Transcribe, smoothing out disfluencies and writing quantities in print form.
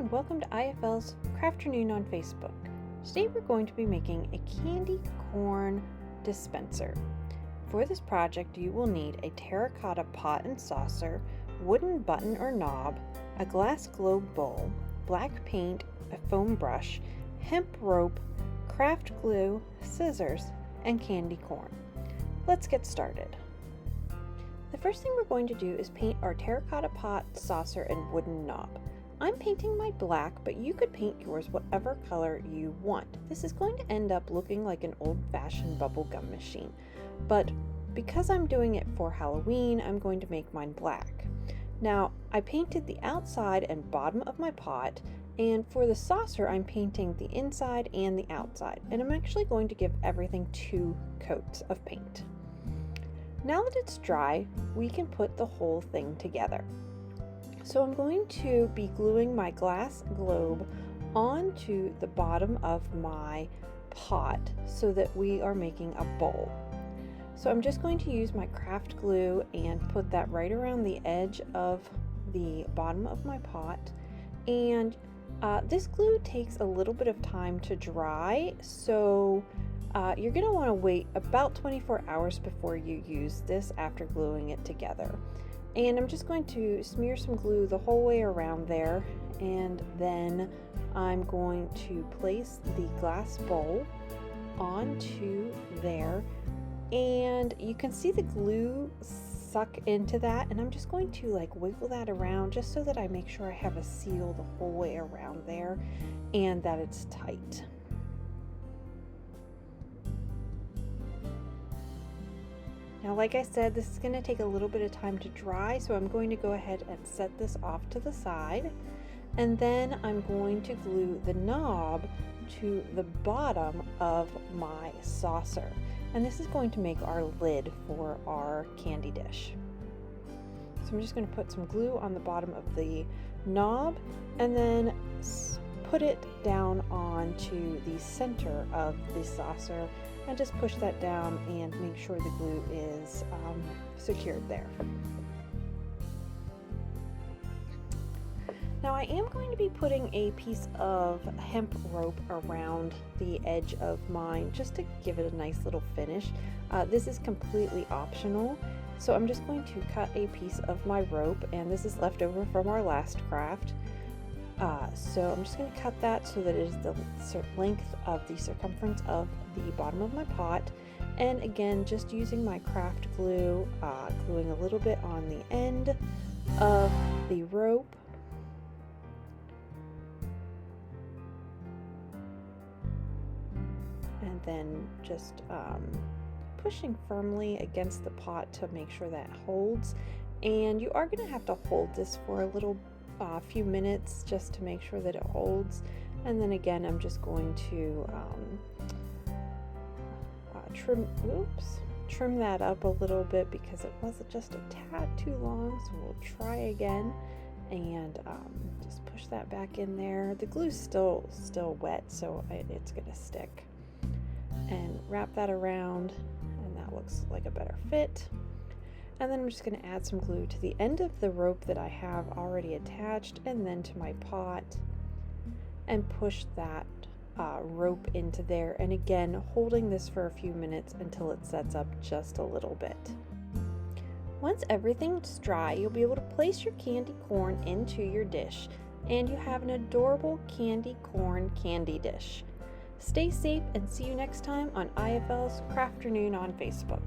and welcome to IFL's Crafternoon on Facebook. Today we're going to be making a candy corn dispenser. For this project you will need a terracotta pot and saucer, wooden button or knob, a glass globe bowl, black paint, a foam brush, hemp rope, craft glue, scissors, and candy corn. Let's get started. The first thing we're going to do is paint our terracotta pot, saucer, and wooden knob. I'm painting my black, but you could paint yours whatever color you want. This is going to end up looking like an old-fashioned bubble gum machine, but because I'm doing it for Halloween, I'm going to make mine black. Now, I painted the outside and bottom of my pot, and for the saucer, I'm painting the inside and the outside, and I'm actually going to give everything 2 coats of paint. Now that it's dry, we can put the whole thing together. So I'm going to be gluing my glass globe onto the bottom of my pot so that we are making a bowl. So I'm just going to use my craft glue and put that right around the edge of the bottom of my pot. And this glue takes a little bit of time to dry, so you're going to want to wait about 24 hours before you use this after gluing it together. And I'm just going to smear some glue the whole way around there, and then I'm going to place the glass bowl onto there, and you can see the glue suck into that, and I'm just going to wiggle that around just so that I make sure I have a seal the whole way around there and that it's tight. Now, like I said, this is going to take a little bit of time to dry, so I'm going to go ahead and set this off to the side. And then I'm going to glue the knob to the bottom of my saucer. And this is going to make our lid for our candy dish. So I'm just going to put some glue on the bottom of the knob and then put it down onto the center of the saucer, and just push that down and make sure the glue is secured there. Now I am going to be putting a piece of hemp rope around the edge of mine just to give it a nice little finish. This is completely optional, so I'm just going to cut a piece of my rope, and this is left over from our last craft. So I'm just going to cut that so that it is the length of the circumference of the bottom of my pot, and again just using my craft glue, gluing a little bit on the end of the rope, and then just pushing firmly against the pot to make sure that holds. And you are going to have to hold this for a few minutes just to make sure that it holds. And then again, I'm just going to trim that up a little bit because it was just a tad too long, so we'll try again and just push that back in there. The glue's still wet, so it's gonna stick, and wrap that around, and that looks like a better fit. And then I'm just going to add some glue to the end of the rope that I have already attached, and then to my pot, and push that rope into there, and again holding this for a few minutes until it sets up just a little bit. Once everything's dry, you'll be able to place your candy corn into your dish, and you have an adorable candy corn candy dish. Stay safe and see you next time on IFL's Crafternoon on Facebook.